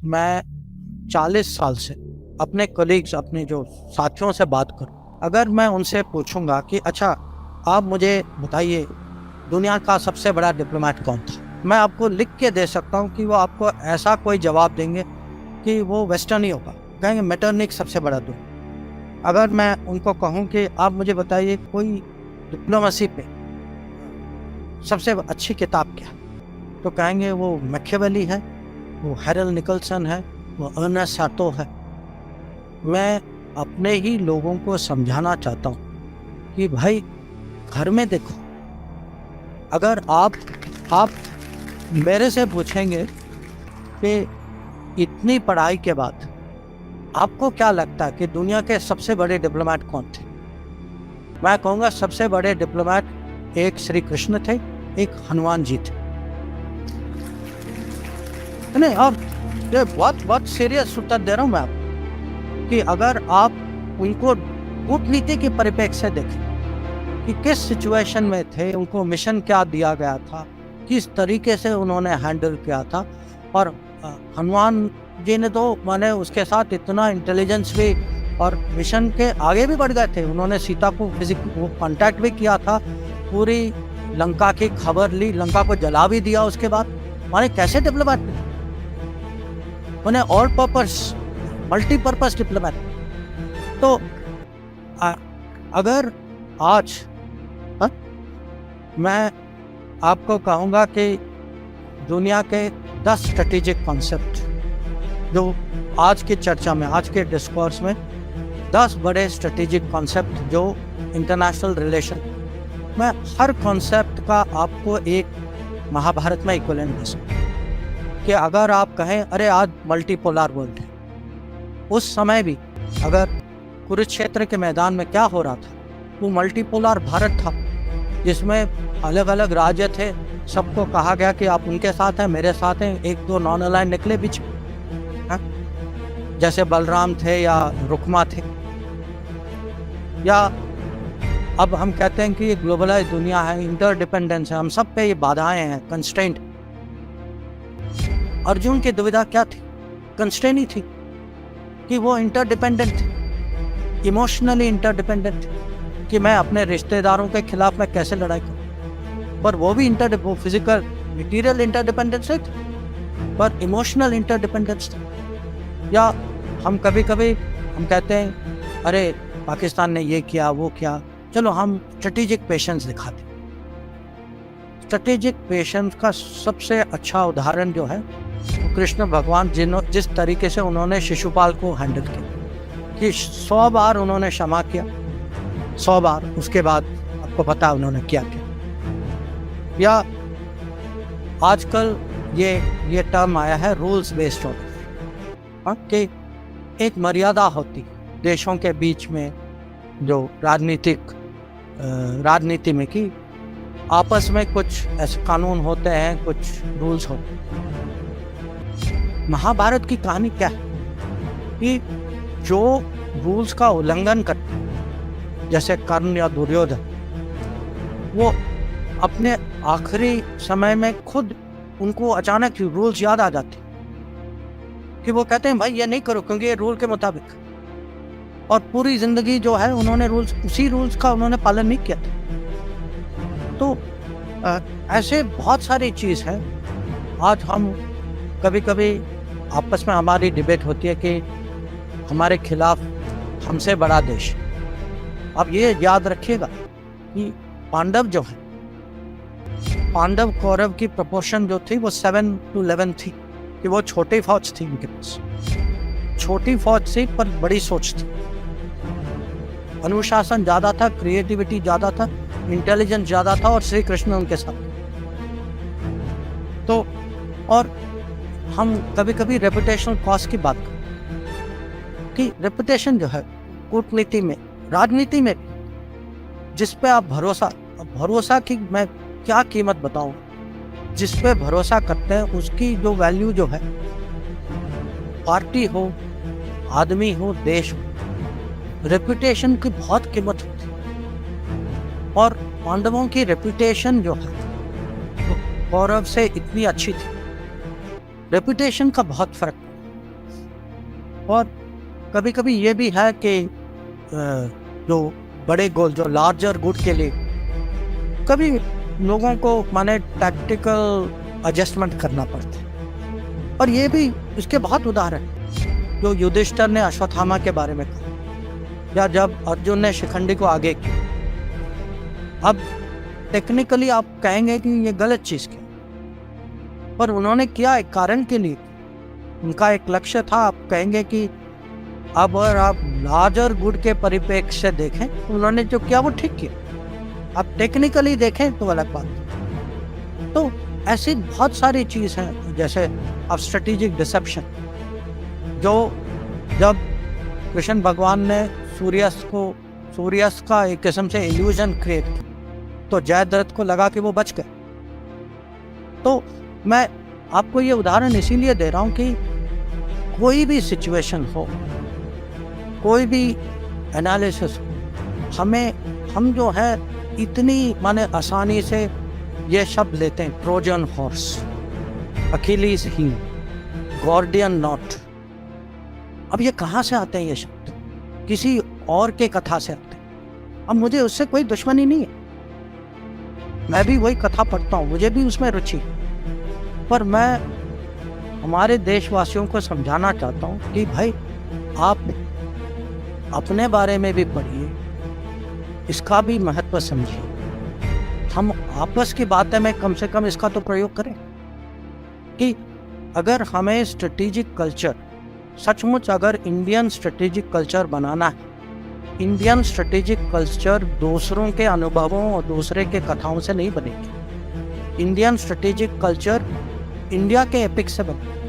मैं 40 साल से अपने कलीग्स, अपने जो साथियों से बात करूं, अगर मैं उनसे पूछूंगा कि अच्छा आप मुझे बताइए दुनिया का सबसे बड़ा डिप्लोमेट कौन था, मैं आपको लिख के दे सकता हूं कि वो आपको ऐसा कोई जवाब देंगे कि वो वेस्टर्न ही होगा, कहेंगे मेटरनिक सबसे बड़ा दुनिया। अगर मैं उनको कहूं कि आप मुझे बताइए कोई डिप्लोमेसी पे सबसे अच्छी किताब क्या है, तो कहेंगे वो मैकियावेली है, वो हैरल निकलसन है, वो अर्नेस्ट साटो है। मैं अपने ही लोगों को समझाना चाहता हूँ कि भाई घर में देखो, अगर आप मेरे से पूछेंगे कि इतनी पढ़ाई के बाद आपको क्या लगता है कि दुनिया के सबसे बड़े डिप्लोमेट कौन थे, मैं कहूँगा सबसे बड़े डिप्लोमेट एक श्री कृष्ण थे, एक हनुमान जी थे। नहीं, अब ये बहुत बहुत सीरियस उत्तर दे रहा हूँ मैं आपको कि अगर आप उनको कूटनीति के परिप्रेक्ष्य से देखें कि किस सिचुएशन में थे, उनको मिशन क्या दिया गया था, किस तरीके से उन्होंने हैंडल किया था। और हनुमान जी ने तो माने उसके साथ इतना इंटेलिजेंस भी और मिशन के आगे भी बढ़ गए थे। उन्होंने सीता को वो कांटेक्ट भी किया था, पूरी लंका की खबर ली, लंका को जला भी दिया उसके बाद। माने कैसे डिप्लोमेट थे, उन्हें ऑल पर्पस मल्टीपर्पस डिप्लोमेट। तो अगर आज मैं आपको कहूँगा कि दुनिया के 10 स्ट्रेटेजिक कॉन्सेप्ट जो आज की चर्चा में, आज के डिस्कोर्स में 10 बड़े स्ट्रेटेजिक कॉन्सेप्ट जो इंटरनेशनल रिलेशन, मैं हर कॉन्सेप्ट का आपको एक महाभारत में इक्विवेलेंट दे सकता हूं कि अगर आप कहें अरे आज मल्टीपोलर वर्ल्ड है, उस समय भी अगर कुरुक्षेत्र के मैदान में क्या हो रहा था, वो मल्टीपोलर भारत था जिसमें अलग अलग राज्य थे, सबको कहा गया कि आप उनके साथ हैं, मेरे साथ हैं, एक दो नॉन अलाइन निकले बीच में, जैसे बलराम थे या रुक्मा थे। या अब हम कहते हैं कि ये ग्लोबलाइज दुनिया है, इंटरडिपेंडेंस है, हम सब पे ये बाधाएं हैं, कंस्ट्रेंट। अर्जुन की दुविधा क्या थी, कंस्ट्रेंट ही थी कि वो इंटरडिपेंडेंट थे, इमोशनली इंटरडिपेंडेंट थे कि मैं अपने रिश्तेदारों के खिलाफ मैं कैसे लड़ाई करूं। पर वो भी वो फिजिकल मटेरियल इंटरडिपेंडेंस है, पर इमोशनल इंटरडिपेंडेंस था। या हम कभी कभी हम कहते हैं अरे पाकिस्तान ने ये किया वो किया, चलो हम स्ट्रेटेजिक पेशेंस दिखाते। स्ट्रेटेजिक पेशेंस का सबसे अच्छा उदाहरण जो है वो कृष्ण भगवान जिस तरीके से उन्होंने शिशुपाल को हैंडल किया कि 100 बार उन्होंने क्षमा किया, 100 बार, उसके बाद आपको पता है उन्होंने क्या किया। या आजकल ये टर्म आया है रूल्स बेस्ड ऑर्डर, कि एक मर्यादा होती देशों के बीच में, जो राजनीति में कि आपस में कुछ ऐसे कानून होते हैं, कुछ रूल्स होते हैं। महाभारत की कहानी क्या है कि जो रूल्स का उल्लंघन करते हैं, जैसे कर्ण या दुर्योधन, वो अपने आखिरी समय में खुद उनको अचानक रूल्स याद आ जाते कि वो कहते हैं भाई ये नहीं करो क्योंकि ये रूल के मुताबिक, और पूरी जिंदगी जो है उन्होंने उसी रूल्स का उन्होंने पालन नहीं किया था। तो ऐसे बहुत सारी चीज़ है। आज हम कभी कभी आपस में हमारी डिबेट होती है कि हमारे खिलाफ हमसे बड़ा देश। अब ये याद रखिएगा कि पांडव जो है, पांडव कौरव की प्रोपोर्शन जो थी वो 7-11 थी, कि वो छोटी फौज थी, उनके पास छोटी फौज थी पर बड़ी सोच थी, अनुशासन ज्यादा था, क्रिएटिविटी ज्यादा था, इंटेलिजेंस ज्यादा था, और श्री कृष्ण उनके साथ। तो और हम कभी कभी रेपुटेशनल कॉस्ट की बात करते कि रेपुटेशन जो है कूटनीति में, राजनीति में, जिस पे आप भरोसा की मैं क्या कीमत बताऊं, जिस पे भरोसा करते हैं उसकी जो वैल्यू जो है, पार्टी हो, आदमी हो, देश हो, रेपुटेशन की बहुत कीमत होती है। और पांडवों की रेपुटेशन जो है वो कौरव से इतनी अच्छी थी। रेपुटेशन का बहुत फर्क, और कभी कभी ये भी है कि जो बड़े गोल, जो लार्जर गुड के लिए कभी लोगों को माने टैक्टिकल एडजस्टमेंट करना पड़ता है। और ये भी इसके बहुत उदाहरण, जो युधिष्ठिर ने अश्वत्थामा के बारे में कहा, या जब अर्जुन ने शिखंडी को आगे किया। अब टेक्निकली आप कहेंगे कि ये गलत चीज की, पर उन्होंने किया एक कारण के लिए, उनका एक लक्ष्य था। आप कहेंगे कि अब अगर आप लार्जर गुड के परिप्रेक्ष्य से देखें तो उन्होंने जो किया वो ठीक किया। आप टेक्निकली देखें तो अलग बात। तो ऐसी बहुत सारी चीज हैं, जैसे अब स्ट्रेटेजिक डिसेप्शन, जो जब कृष्ण भगवान ने सूर्यास्त का एक किस्म से इल्यूजन क्रिएट किया तो जयद्रथ को लगा कि वो बच गए। तो मैं आपको ये उदाहरण इसीलिए दे रहा हूं कि कोई भी सिचुएशन हो, कोई भी एनालिसिस हो, हम जो है इतनी माने आसानी से ये शब्द लेते हैं, Trojan horse, Achilles heel, Gordian knot. अब ये कहाँ से आते हैं ये शब्द? किसी और के कथा से आते हैं। अब मुझे उससे कोई दुश्मनी नहीं है, मैं भी वही कथा पढ़ता हूँ, मुझे भी उसमें रुचि, पर मैं हमारे देशवासियों को समझाना चाहता हूँ कि भाई आप अपने बारे में भी पढ़िए, इसका भी महत्व समझिए। हम आपस की बातें में कम से कम इसका तो प्रयोग करें कि अगर हमें स्ट्रेटेजिक कल्चर, सचमुच अगर इंडियन स्ट्रेटेजिक कल्चर बनाना है, इंडियन स्ट्रेटेजिक कल्चर दूसरों के अनुभवों और दूसरे के कथाओं से नहीं बनेगी। इंडियन स्ट्रेटेजिक कल्चर इंडिया के एपिक से बने।